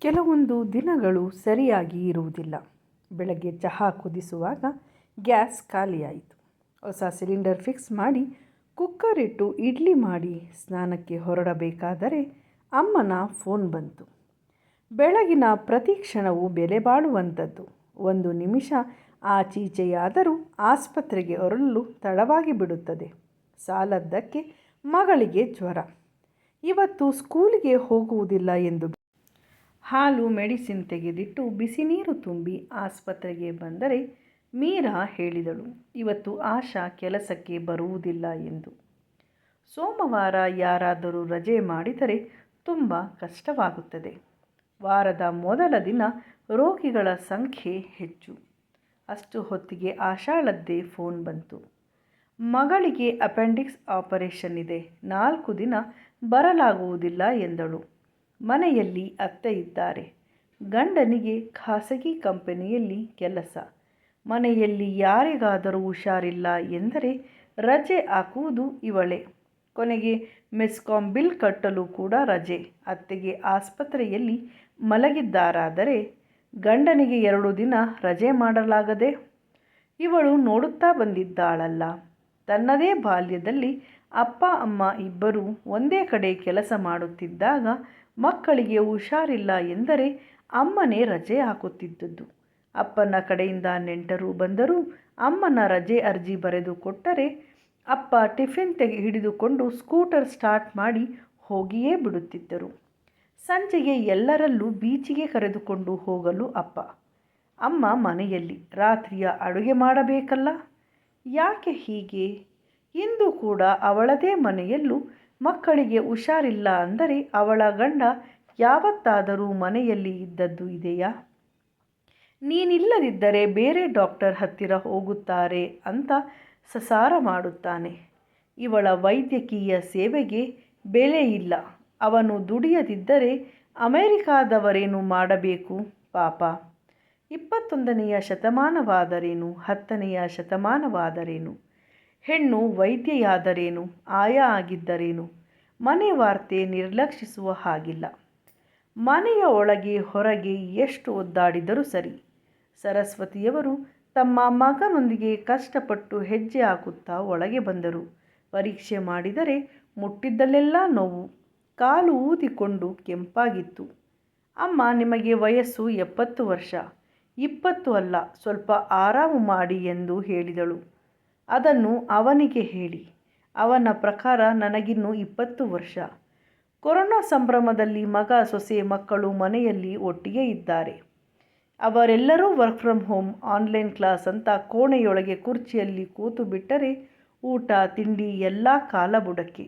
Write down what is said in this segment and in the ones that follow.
ಕೆಲವೊಂದು ದಿನಗಳು ಸರಿಯಾಗಿ ಇರುವುದಿಲ್ಲ. ಬೆಳಗ್ಗೆ ಚಹಾ ಕುದಿಸುವಾಗ ಗ್ಯಾಸ್ ಖಾಲಿಯಾಯಿತು. ಹೊಸ ಸಿಲಿಂಡರ್ ಫಿಕ್ಸ್ ಮಾಡಿ ಕುಕ್ಕರ್ ಇಟ್ಟು ಇಡ್ಲಿ ಮಾಡಿ ಸ್ನಾನಕ್ಕೆ ಹೊರಡಬೇಕಾದರೆ ಅಮ್ಮನ ಫೋನ್ ಬಂತು. ಬೆಳಗಿನ ಪ್ರತಿ ಕ್ಷಣವೂ ಬೆಲೆ ಬಾಳುವಂಥದ್ದು. ಒಂದು ನಿಮಿಷ ಆಚೀಚೆಯಾದರೂ ಆಸ್ಪತ್ರೆಗೆ ಹೊರಡಲು ತಡವಾಗಿ ಬಿಡುತ್ತದೆ. ಸಾಲದ್ದಕ್ಕೆ ಮಗಳಿಗೆ ಜ್ವರ. ಇವತ್ತು ಸ್ಕೂಲಿಗೆ ಹೋಗುವುದಿಲ್ಲ ಎಂದು ಹಾಲು ಮೆಡಿಸಿನ್ ತೆಗೆದಿಟ್ಟು ಬಿಸಿ ನೀರು ತುಂಬಿ ಆಸ್ಪತ್ರೆಗೆ ಬಂದರೆ ಮೀರಾ ಹೇಳಿದಳು, ಇವತ್ತು ಆಶಾ ಕೆಲಸಕ್ಕೆ ಬರುವುದಿಲ್ಲ ಎಂದು. ಸೋಮವಾರ ಯಾರಾದರೂ ರಜೆ ಮಾಡಿದರೆ ತುಂಬ ಕಷ್ಟವಾಗುತ್ತದೆ. ವಾರದ ಮೊದಲ ದಿನ ರೋಗಿಗಳ ಸಂಖ್ಯೆ ಹೆಚ್ಚು. ಅಷ್ಟು ಹೊತ್ತಿಗೆ ಆಶಾಳದ್ದೇ ಫೋನ್ ಬಂತು. ಮಗಳಿಗೆ ಅಪೆಂಡಿಕ್ಸ್ ಆಪರೇಷನ್ ಇದೆ, 4 ದಿನ ಬರಲಾಗುವುದಿಲ್ಲ ಎಂದಳು. ಮನೆಯಲ್ಲಿ ಅತ್ತೆ ಇದ್ದಾರೆ. ಗಂಡನಿಗೆ ಖಾಸಗಿ ಕಂಪನಿಯಲ್ಲಿ ಕೆಲಸ. ಮನೆಯಲ್ಲಿ ಯಾರಿಗಾದರೂ ಹುಷಾರಿಲ್ಲ ಎಂದರೆ ರಜೆ ಹಾಕುವುದು ಇವಳೇ. ಕೊನೆಗೆ ಮೆಸ್ಕಾಂ ಬಿಲ್ ಕಟ್ಟಲು ಕೂಡ ರಜೆ. ಅತ್ತೆಗೆ ಆಸ್ಪತ್ರೆಯಲ್ಲಿ ಮಲಗಿದ್ದಾರಾದರೆ ಗಂಡನಿಗೆ 2 ದಿನ ರಜೆ ಮಾಡಲಾಗದೆ ಇವಳು ನೋಡುತ್ತಾ ಬಂದಿದ್ದಾಳಲ್ಲ. ತನ್ನದೇ ಬಾಲ್ಯದಲ್ಲಿ ಅಪ್ಪ ಅಮ್ಮ ಇಬ್ಬರೂ ಒಂದೇ ಕಡೆ ಕೆಲಸ ಮಾಡುತ್ತಿದ್ದಾಗ ಮಕ್ಕಳಿಗೆ ಹುಷಾರಿಲ್ಲ ಎಂದರೆ ಅಮ್ಮನೇ ರಜೆ ಹಾಕುತ್ತಿದ್ದದ್ದು. ಅಪ್ಪನ ಕಡೆಯಿಂದ ನೆಂಟರು ಬಂದರೂ ಅಮ್ಮನ ರಜೆ ಅರ್ಜಿ ಬರೆದು ಕೊಟ್ಟರೆ ಅಪ್ಪ ಟಿಫಿನ್ ಹಿಡಿದುಕೊಂಡು ಸ್ಕೂಟರ್ ಸ್ಟಾರ್ಟ್ ಮಾಡಿ ಹೋಗಿಯೇ ಬಿಡುತ್ತಿದ್ದರು. ಸಂಜೆಗೆ ಎಲ್ಲರಲ್ಲೂ ಬೀಚಿಗೆ ಕರೆದುಕೊಂಡು ಹೋಗಲು ಅಪ್ಪ. ಅಮ್ಮ ಮನೆಯಲ್ಲಿ ರಾತ್ರಿಯ ಅಡುಗೆ ಮಾಡಬೇಕಲ್ಲ. ಯಾಕೆ ಹೀಗೆ? ಇಂದು ಕೂಡ ಅವಳದೇ ಮನೆಯಲ್ಲೂ ಮಕ್ಕಳಿಗೆ ಹುಷಾರಿಲ್ಲ ಅಂದರೆ ಅವಳ ಗಂಡ ಯಾವತ್ತಾದರೂ ಮನೆಯಲ್ಲಿ ಇದ್ದದ್ದು ಇದೆಯಾ? ನೀನಿಲ್ಲದಿದ್ದರೆ ಬೇರೆ ಡಾಕ್ಟರ್ ಹತ್ತಿರ ಹೋಗುತ್ತಾರೆ ಅಂತ ಸಸಾರ ಮಾಡುತ್ತಾನೆ. ಇವಳ ವೈದ್ಯಕೀಯ ಸೇವೆಗೆ ಬೆಲೆ ಇಲ್ಲ. ಅವನು ದುಡಿಯದಿದ್ದರೆ ಅಮೆರಿಕಾದವರೇನು ಮಾಡಬೇಕು ಪಾಪ. 21ನೆಯ ಶತಮಾನವಾದರೇನು, 10ನೆಯ ಶತಮಾನವಾದರೇನು, ಹೆಣ್ಣು ವೈದ್ಯೆಯಾದರೇನು, ಆಯಾ ಆಗಿದ್ದರೇನು, ಮನೆ ವಾರ್ತೆ ನಿರ್ಲಕ್ಷಿಸುವ ಹಾಗಿಲ್ಲ. ಮನೆಯ ಒಳಗೆ ಹೊರಗೆ ಎಷ್ಟು ಒದ್ದಾಡಿದರೂ ಸರಿ. ಸರಸ್ವತಿಯವರು ತಮ್ಮ ಮಗನೊಂದಿಗೆ ಕಷ್ಟಪಟ್ಟು ಹೆಜ್ಜೆ ಹಾಕುತ್ತಾ ಒಳಗೆ ಬಂದರು. ಪರೀಕ್ಷೆ ಮಾಡಿದರೆ ಮುಟ್ಟಿದ್ದಲ್ಲೆಲ್ಲ ನೋವು. ಕಾಲು ಊದಿಕೊಂಡು ಕೆಂಪಾಗಿತ್ತು. ಅಮ್ಮ, ನಿಮಗೆ ವಯಸ್ಸು 70 ವರ್ಷ, 20 ಅಲ್ಲ, ಸ್ವಲ್ಪ ಆರಾಮು ಮಾಡಿ ಎಂದು ಹೇಳಿದಳು. ಅದನ್ನು ಅವನಿಗೆ ಹೇಳಿ. ಅವನ ಪ್ರಕಾರ ನನಗಿನ್ನೂ 20 ವರ್ಷ. ಕೊರೋನಾ ಸಂಭ್ರಮದಲ್ಲಿ ಮಗ ಸೊಸೆ ಮಕ್ಕಳು ಮನೆಯಲ್ಲಿ ಒಟ್ಟಿಗೆ ಇದ್ದಾರೆ. ಅವರೆಲ್ಲರೂ work from home, online class ಅಂತ ಕೋಣೆಯೊಳಗೆ ಕುರ್ಚಿಯಲ್ಲಿ ಕೂತು ಬಿಟ್ಟರೆ ಊಟ ತಿಂಡಿ ಎಲ್ಲ ಕಾಲ ಬುಡಕ್ಕೆ.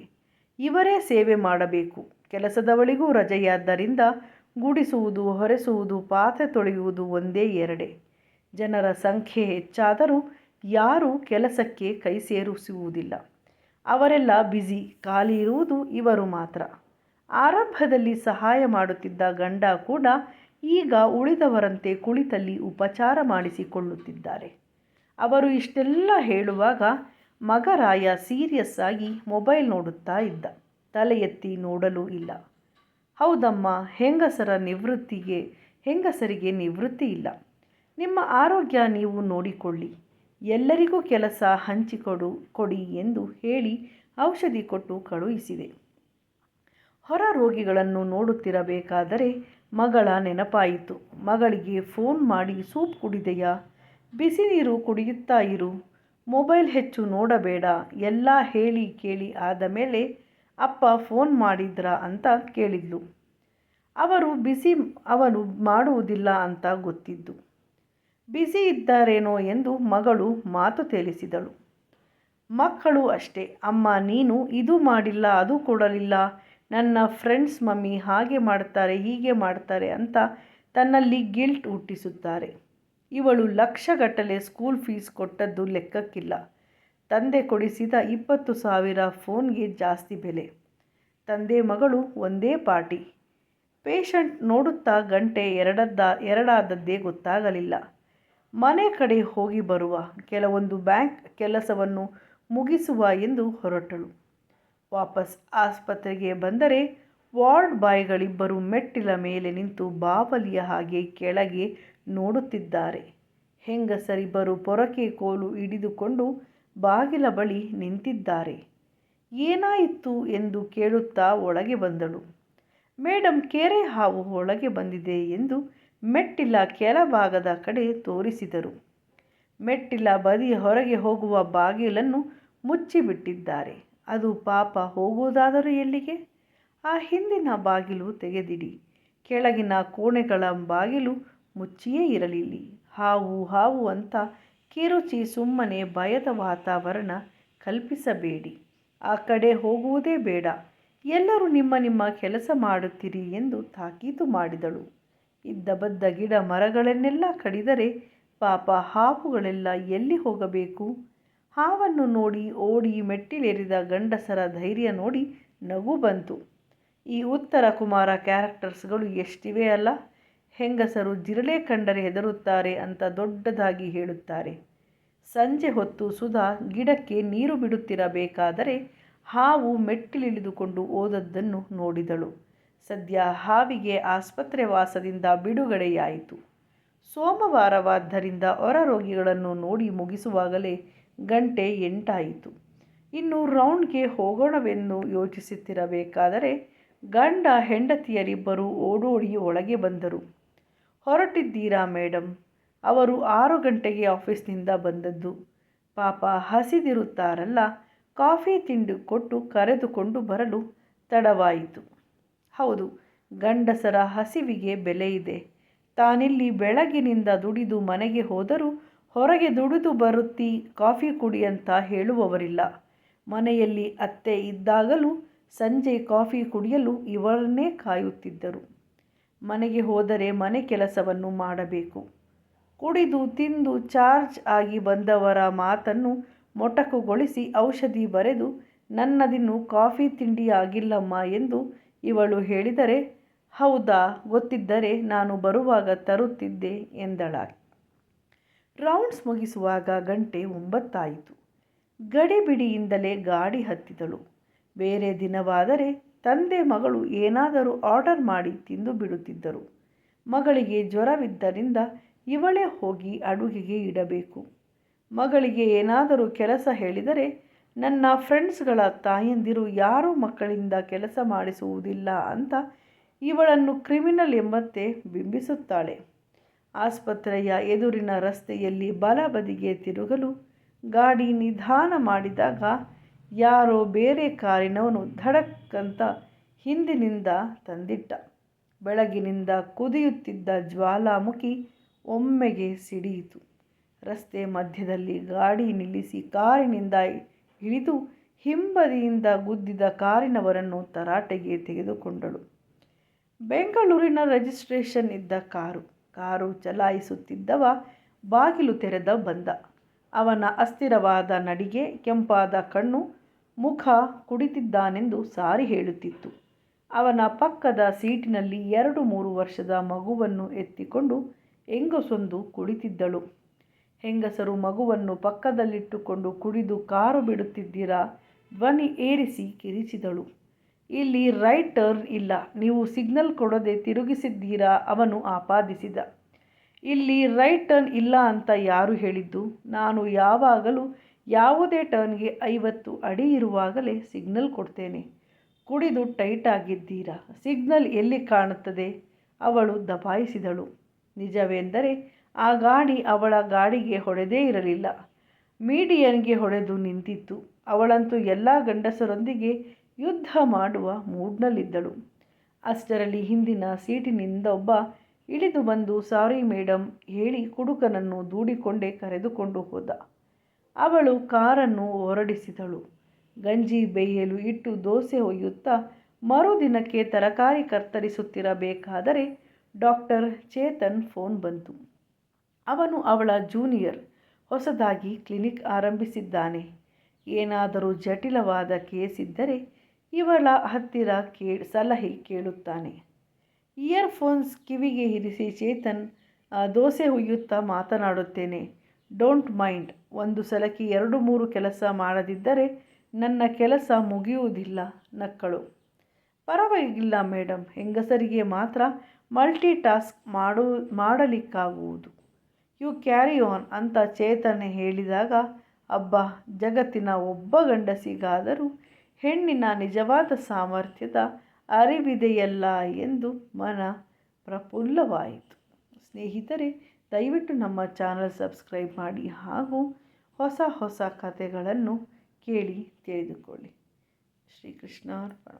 ಇವರೇ ಸೇವೆ ಮಾಡಬೇಕು. ಕೆಲಸದವಳಿಗೂ ರಜೆಯಾದ್ದರಿಂದ ಗುಡಿಸುವುದು, ಹೊರೆಸುವುದು, ಪಾತ್ರೆ ತೊಳೆಯುವುದು ಒಂದೇ 2. ಜನರ ಸಂಖ್ಯೆ ಹೆಚ್ಚಾದರೂ ಯಾರೂ ಕೆಲಸಕ್ಕೆ ಕೈ ಸೇರಿಸುವುದಿಲ್ಲ. ಅವರೆಲ್ಲ ಬ್ಯುಸಿ. ಖಾಲಿ ಇರುವುದು ಇವರು ಮಾತ್ರ. ಆರಂಭದಲ್ಲಿ ಸಹಾಯ ಮಾಡುತ್ತಿದ್ದ ಗಂಡ ಕೂಡ ಈಗ ಉಳಿದವರಂತೆ ಕುಳಿತಲ್ಲಿ ಉಪಚಾರ ಮಾಡಿಸಿಕೊಳ್ಳುತ್ತಿದ್ದಾರೆ. ಅವರು ಇಷ್ಟೆಲ್ಲ ಹೇಳುವಾಗ ಮಗರಾಯ ಸೀರಿಯಸ್ ಆಗಿ ಮೊಬೈಲ್ ನೋಡುತ್ತಾ ಇದ್ದ. ತಲೆ ಎತ್ತಿ ನೋಡಲೂ ಇಲ್ಲ. ಹೌದಮ್ಮ, ಹೆಂಗಸರಿಗೆ ನಿವೃತ್ತಿ ಇಲ್ಲ. ನಿಮ್ಮ ಆರೋಗ್ಯ ನೀವು ನೋಡಿಕೊಳ್ಳಿ. ಎಲ್ಲರಿಗೂ ಕೆಲಸ ಕೊಡಿ ಎಂದು ಹೇಳಿ ಔಷಧಿ ಕೊಟ್ಟು ಕಳುಹಿಸಿದೆ. ಹೊರ ರೋಗಿಗಳನ್ನು ನೋಡುತ್ತಿರಬೇಕಾದರೆ ಮಗಳ ನೆನಪಾಯಿತು. ಮಗಳಿಗೆ ಫೋನ್ ಮಾಡಿ ಸೂಪ್ ಕುಡಿದೆಯಾ, ಬಿಸಿ ನೀರು ಕುಡಿಯುತ್ತಾ ಇರು, ಮೊಬೈಲ್ ಹೆಚ್ಚು ನೋಡಬೇಡ ಎಲ್ಲ ಹೇಳಿ ಕೇಳಿ ಆದ ಮೇಲೆ ಅಪ್ಪ ಫೋನ್ ಮಾಡಿದ್ರಾ ಅಂತ ಕೇಳಿದ್ಲು. ಅವನು ಮಾಡುವುದಿಲ್ಲ ಅಂತ ಗೊತ್ತಿದ್ದು. ಬ್ಯುಸಿ ಇದ್ದಾರೇನೋ ಎಂದು ಮಗಳು ಮಾತು ತೇಲಿಸಿದಳು. ಮಕ್ಕಳು ಅಷ್ಟೇ. ಅಮ್ಮ, ನೀನು ಇದು ಮಾಡಿಲ್ಲ, ಅದು ಕೊಡಲಿಲ್ಲ, ನನ್ನ ಫ್ರೆಂಡ್ಸ್ ಮಮ್ಮಿ ಹಾಗೆ ಮಾಡ್ತಾರೆ ಹೀಗೆ ಮಾಡ್ತಾರೆ ಅಂತ ತನ್ನಲ್ಲಿ ಗಿಲ್ಟ್ ಹುಟ್ಟಿಸುತ್ತಾರೆ. ಇವಳು ಲಕ್ಷಗಟ್ಟಲೆ ಸ್ಕೂಲ್ ಫೀಸ್ ಕೊಟ್ಟದ್ದು ಲೆಕ್ಕಕ್ಕಿಲ್ಲ. ತಂದೆ ಕೊಡಿಸಿದ 20,000 ಫೋನ್ಗೆ ಜಾಸ್ತಿ ಬೆಲೆ. ತಂದೆ ಮಗಳು ಒಂದೇ ಪಾರ್ಟಿ. ಪೇಷಂಟ್ ನೋಡುತ್ತಾ ಗಂಟೆ ಎರಡಾದದ್ದೇ ಗೊತ್ತಾಗಲಿಲ್ಲ. ಮನೆ ಕಡೆ ಹೋಗಿ ಬರುವ, ಕೆಲವೊಂದು ಬ್ಯಾಂಕ್ ಕೆಲಸವನ್ನು ಮುಗಿಸುವ ಎಂದು ಹೊರಟಳು. ವಾಪಸ್ ಆಸ್ಪತ್ರೆಗೆ ಬಂದರೆ ವಾರ್ಡ್ ಬಾಯ್ಗಳಿಬ್ಬರು ಮೆಟ್ಟಿಲ ಮೇಲೆ ನಿಂತು ಬಾವಲಿಯ ಹಾಗೆ ಕೆಳಗೆ ನೋಡುತ್ತಿದ್ದಾರೆ. ಹೆಂಗಸರಿಬ್ಬರು ಪೊರಕೆ ಕೋಲು ಹಿಡಿದುಕೊಂಡು ಬಾಗಿಲ ಬಳಿ ನಿಂತಿದ್ದಾರೆ. ಏನಾಯಿತು ಎಂದು ಕೇಳುತ್ತಾ ಒಳಗೆ ಬಂದಳು. ಮೇಡಮ್, ಕೆರೆ ಹಾವು ಒಳಗೆ ಬಂದಿದೆ ಎಂದು ಮೆಟ್ಟಿಲ ಕೆಳಭಾಗದ ಕಡೆ ತೋರಿಸಿದರು. ಮೆಟ್ಟಿಲ ಬದಿಯ ಹೊರಗೆ ಹೋಗುವ ಬಾಗಿಲನ್ನು ಮುಚ್ಚಿಬಿಟ್ಟಿದ್ದಾರೆ. ಅದು ಪಾಪ ಹೋಗುವುದಾದರೂ ಎಲ್ಲಿಗೆ? ಆ ಹಿಂದಿನ ಬಾಗಿಲು ತೆಗೆದಿಡಿ. ಕೆಳಗಿನ ಕೋಣೆಗಳ ಬಾಗಿಲು ಮುಚ್ಚಿಯೇ ಇರಲಿಲ್ಲ. ಹಾವು ಹಾವು ಅಂತ ಕಿರುಚಿ ಸುಮ್ಮನೆ ಭಯದ ವಾತಾವರಣ ಕಲ್ಪಿಸಬೇಡಿ. ಆ ಕಡೆ ಹೋಗುವುದೇ ಬೇಡ. ಎಲ್ಲರೂ ನಿಮ್ಮ ನಿಮ್ಮ ಕೆಲಸ ಮಾಡುತ್ತೀರಿ ಎಂದು ತಾಕೀತು ಮಾಡಿದಳು. ಇದ್ದ ಬದ್ದ ಗಿಡ ಮರಗಳನ್ನೆಲ್ಲ ಕಡಿದರೆ ಪಾಪ ಹಾವುಗಳೆಲ್ಲ ಎಲ್ಲಿ ಹೋಗಬೇಕು? ಹಾವನ್ನು ನೋಡಿ ಓಡಿ ಮೆಟ್ಟಿಲೇರಿದ ಗಂಡಸರ ಧೈರ್ಯ ನೋಡಿ ನಗು ಬಂತು. ಈ ಉತ್ತರ ಕುಮಾರ ಕ್ಯಾರೆಕ್ಟರ್ಸ್ಗಳು ಎಷ್ಟಿವೆ ಅಲ್ಲ. ಹೆಂಗಸರು ಜಿರಳೆ ಕಂಡರೆ ಹೆದರುತ್ತಾರೆ ಅಂತ ದೊಡ್ಡದಾಗಿ ಹೇಳುತ್ತಾರೆ. ಸಂಜೆ ಹೊತ್ತು ಸುಧಾ ಗಿಡಕ್ಕೆ ನೀರು ಬಿಡುತ್ತಿರಬೇಕಾದರೆ ಹಾವು ಮೆಟ್ಟಿಲಿಳಿದುಕೊಂಡು ಹೋದದ್ದನ್ನು ನೋಡಿದಳು. ಸದ್ಯ ಹಾವಿಗೆ ಆಸ್ಪತ್ರೆ ವಾಸದಿಂದ ಬಿಡುಗಡೆಯಾಯಿತು. ಸೋಮವಾರವಾದ್ದರಿಂದ ಹೊರ ರೋಗಿಗಳನ್ನು ನೋಡಿ ಮುಗಿಸುವಾಗಲೇ ಗಂಟೆ 8 ಆಯಿತು. ಇನ್ನು ರೌಂಡ್ಗೆ ಹೋಗೋಣವೆಂದು ಯೋಚಿಸುತ್ತಿರಬೇಕಾದರೆ ಗಂಡ ಹೆಂಡತಿಯರಿಬ್ಬರು ಓಡೋಡಿ ಒಳಗೆ ಬಂದರು. ಹೊರಟಿದ್ದೀರಾ ಮೇಡಮ್? ಅವರು 6 ಗಂಟೆಗೆ ಆಫೀಸ್ನಿಂದ ಬಂದದ್ದು. ಪಾಪ ಹಸಿದಿರುತ್ತಾರಲ್ಲ, ಕಾಫಿ ತಿಂಡಿ ಕೊಟ್ಟು ಕರೆದುಕೊಂಡು ಬರಲು ತಡವಾಯಿತು. ಹೌದು, ಗಂಡಸರ ಹಸಿವಿಗೆ ಬೆಲೆ ಇದೆ. ತಾನಿಲ್ಲಿ ಬೆಳಗಿನಿಂದ ದುಡಿದು ಮನೆಗೆ ಹೋದರೂ ಹೊರಗೆ ದುಡಿದು ಬರುತ್ತಿ ಕಾಫಿ ಕುಡಿ ಅಂತ ಹೇಳುವವರಿಲ್ಲ. ಮನೆಯಲ್ಲಿ ಅತ್ತೆ ಇದ್ದಾಗಲೂ ಸಂಜೆ ಕಾಫಿ ಕುಡಿಯಲು ಇವರನ್ನೇ ಕಾಯುತ್ತಿದ್ದರು. ಮನೆಗೆ ಹೋದರೆ ಮನೆ ಕೆಲಸವನ್ನು ಮಾಡಬೇಕು. ಕುಡಿದು ತಿಂದು ಚಾರ್ಜ್ ಆಗಿ ಬಂದವರ ಮಾತನ್ನು ಮೊಟಕುಗೊಳಿಸಿ ಔಷಧಿ ಬರೆದು ನನ್ನದಿನ್ನೂ ಕಾಫಿ ತಿಂಡಿ ಆಗಿಲ್ಲಮ್ಮ ಎಂದು ಇವಳು ಹೇಳಿದರೆ, ಹೌದಾ, ಗೊತ್ತಿದ್ದರೆ ನಾನು ಬರುವಾಗ ತರುತ್ತಿದ್ದೆ ಎಂದಳಾಕೆ. ರೌಂಡ್ಸ್ ಮುಗಿಸುವಾಗ ಗಂಟೆ 9 ಆಯಿತು. ಗಡಿಬಿಡಿಯಿಂದಲೇ ಗಾಡಿ ಹತ್ತಿದಳು. ಬೇರೆ ದಿನವಾದರೆ ತಂದೆ ಮಗಳು ಏನಾದರೂ ಆರ್ಡರ್ ಮಾಡಿ ತಿಂದು ಬಿಡುತ್ತಿದ್ದರು. ಮಗಳಿಗೆ ಜ್ವರವಿದ್ದರಿಂದ ಇವಳೇ ಹೋಗಿ ಅಡುಗೆಗೆ ಇಡಬೇಕು. ಮಗಳಿಗೆ ಏನಾದರೂ ಕೆಲಸ ಹೇಳಿದರೆ ನನ್ನ ಫ್ರೆಂಡ್ಸ್ಗಳ ತಾಯಂದಿರು ಯಾರೂ ಮಕ್ಕಳಿಂದ ಕೆಲಸ ಮಾಡಿಸುವುದಿಲ್ಲ ಅಂತ ಇವಳನ್ನು ಕ್ರಿಮಿನಲ್ ಎಂಬಂತೆ ಬಿಂಬಿಸುತ್ತಾಳೆ. ಆಸ್ಪತ್ರೆಯ ಎದುರಿನ ರಸ್ತೆಯಲ್ಲಿ ಬಲಬದಿಗೆ ತಿರುಗಲು ಗಾಡಿ ನಿಧಾನ ಮಾಡಿದಾಗ ಯಾರೋ ಬೇರೆ ಕಾರಿನವನು ಧಡಕ್ಕಂತ ಹಿಂದಿನಿಂದ ತಂದಿಟ್ಟ. ಬೆಳಗಿನಿಂದ ಕುದಿಯುತ್ತಿದ್ದ ಜ್ವಾಲಾಮುಖಿ ಒಮ್ಮೆಗೆ ಸಿಡಿಯಿತು. ರಸ್ತೆ ಮಧ್ಯದಲ್ಲಿ ಗಾಡಿ ನಿಲ್ಲಿಸಿ ಕಾರಿನಿಂದ ಇಳಿದು ಹಿಂಬದಿಯಿಂದ ಗುದ್ದಿದ ಕಾರಿನವರನ್ನು ತರಾಟೆಗೆ ತೆಗೆದುಕೊಂಡಳು. ಬೆಂಗಳೂರಿನ ರಿಜಿಸ್ಟ್ರೇಷನ್ ಇದ್ದ ಕಾರು ಚಲಾಯಿಸುತ್ತಿದ್ದವ ಬಾಗಿಲು ತೆರೆದ ಬಂದ. ಅವನ ಅಸ್ಥಿರವಾದ ನಡಿಗೆ, ಕೆಂಪಾದ ಕಣ್ಣು, ಮುಖ ಕುಡಿತಿದ್ದಾನೆಂದು ಸಾರಿ ಹೇಳುತ್ತಿತ್ತು. ಅವನ ಪಕ್ಕದ ಸೀಟಿನಲ್ಲಿ 2-3 ವರ್ಷದ ಮಗುವನ್ನು ಎತ್ತಿಕೊಂಡು ಹೆಂಗಸೊಂದು ಕುಳಿತಿದ್ದಳು. ಹೆಂಗಸರು ಮಗುವನ್ನು ಪಕ್ಕದಲ್ಲಿಟ್ಟುಕೊಂಡು ಕುಡಿದು ಕಾರು ಬಿಡುತ್ತಿದ್ದೀರಾ? ಧ್ವನಿ ಏರಿಸಿ ಕಿರಿಚಿದಳು. ಇಲ್ಲಿ ರೈಟ್ ಟರ್ನ್ ಇಲ್ಲ, ನೀವು ಸಿಗ್ನಲ್ ಕೊಡದೆ ತಿರುಗಿಸಿದ್ದೀರಾ? ಅವನು ಆಪಾದಿಸಿದ. ಇಲ್ಲಿ ರೈಟ್ ಟರ್ನ್ ಇಲ್ಲ ಅಂತ ಯಾರು ಹೇಳಿದ್ದು? ನಾನು ಯಾವಾಗಲೂ ಯಾವುದೇ ಟರ್ನ್ಗೆ 50 ಅಡಿ ಇರುವಾಗಲೇ ಸಿಗ್ನಲ್ ಕೊಡ್ತೇನೆ. ಕುಡಿದು ಟೈಟ್ ಆಗಿದ್ದೀರಾ? ಸಿಗ್ನಲ್ ಎಲ್ಲಿ ಕಾಣುತ್ತದೆ? ಅವಳು ದಬಾಯಿಸಿದಳು. ನಿಜವೆಂದರೆ ಆ ಗಾಡಿ ಅವಳ ಗಾಡಿಗೆ ಹೊಡೆದೇ ಇರಲಿಲ್ಲ, ಮೀಡಿಯನ್ಗೆ ಹೊಡೆದು ನಿಂತಿತ್ತು. ಅವಳಂತೂ ಎಲ್ಲ ಗಂಡಸರೊಂದಿಗೆ ಯುದ್ಧ ಮಾಡುವ ಮೂಡ್ನಲ್ಲಿದ್ದಳು. ಅಷ್ಟರಲ್ಲಿ ಹಿಂದಿನ ಸೀಟಿನಿಂದೊಬ್ಬ ಇಳಿದು ಬಂದು ಸಾರಿ ಮೇಡಮ್ ಹೇಳಿ ಕುಡುಕನನ್ನು ದೂಡಿಕೊಂಡೇ ಕರೆದುಕೊಂಡು ಹೋದ. ಅವಳು ಕಾರನ್ನು ಹೊರಡಿಸಿದಳು. ಗಂಜಿ ಬೇಯಲು ಇಟ್ಟು ದೋಸೆ ಹೊಯ್ಯುತ್ತಾ ಮರುದಿನಕ್ಕೆ ತರಕಾರಿ ಕತ್ತರಿಸುತ್ತಿರಬೇಕಾದರೆ ಡಾಕ್ಟರ್ ಚೇತನ್ ಫೋನ್ ಬಂತು. ಅವನು ಅವಳ ಜೂನಿಯರ್, ಹೊಸದಾಗಿ ಕ್ಲಿನಿಕ್ ಆರಂಭಿಸಿದ್ದಾನೆ. ಏನಾದರೂ ಜಟಿಲವಾದ ಕೇಸ್ ಇದ್ದರೆ ಇವಳ ಹತ್ತಿರ ಸಲಹೆ ಕೇಳುತ್ತಾನೆ. ಇಯರ್ಫೋನ್ಸ್ ಕಿವಿಗೆ ಇರಿಸಿ ಚೇತನ್, ದೋಸೆ ಹುಯ್ಯುತ್ತಾ ಮಾತನಾಡುತ್ತೇನೆ, ಡೋಂಟ್ ಮೈಂಡ್. ಒಂದು ಸಲಕ್ಕೆ 2-3 ಕೆಲಸ ಮಾಡದಿದ್ದರೆ ನನ್ನ ಕೆಲಸ ಮುಗಿಯುವುದಿಲ್ಲ ನಕ್ಕಳು. ಪರವಾಗಿಲ್ಲ ಮೇಡಮ್, ಹೆಂಗಸರಿಗೆ ಮಾತ್ರ ಮಲ್ಟಿ ಟಾಸ್ಕ್ ಮಾಡಲಿಕ್ಕಾಗುವುದು. ಯು ಕ್ಯಾರಿ ಆನ್ ಅಂತ ಚೇತನೆ ಹೇಳಿದಾಗ, ಅಬ್ಬಾ, ಜಗತ್ತಿನ ಒಬ್ಬ ಗಂಡಸಿಗಾದರೂ ಹೆಣ್ಣಿನ ನಿಜವಾದ ಸಾಮರ್ಥ್ಯದ ಅರಿವಿದೆಯಲ್ಲ ಎಂದು ಮನ ಪ್ರಫುಲ್ಲವಾಯಿತು. ಸ್ನೇಹಿತರೆ, ದಯವಿಟ್ಟು ನಮ್ಮ ಚಾನಲ್ ಸಬ್ಸ್ಕ್ರೈಬ್ ಮಾಡಿ ಹಾಗೂ ಹೊಸ ಹೊಸ ಕಥೆಗಳನ್ನು ಕೇಳಿ ತಿಳಿದುಕೊಳ್ಳಿ. ಶ್ರೀಕೃಷ್ಣಾರ್ಪಣ.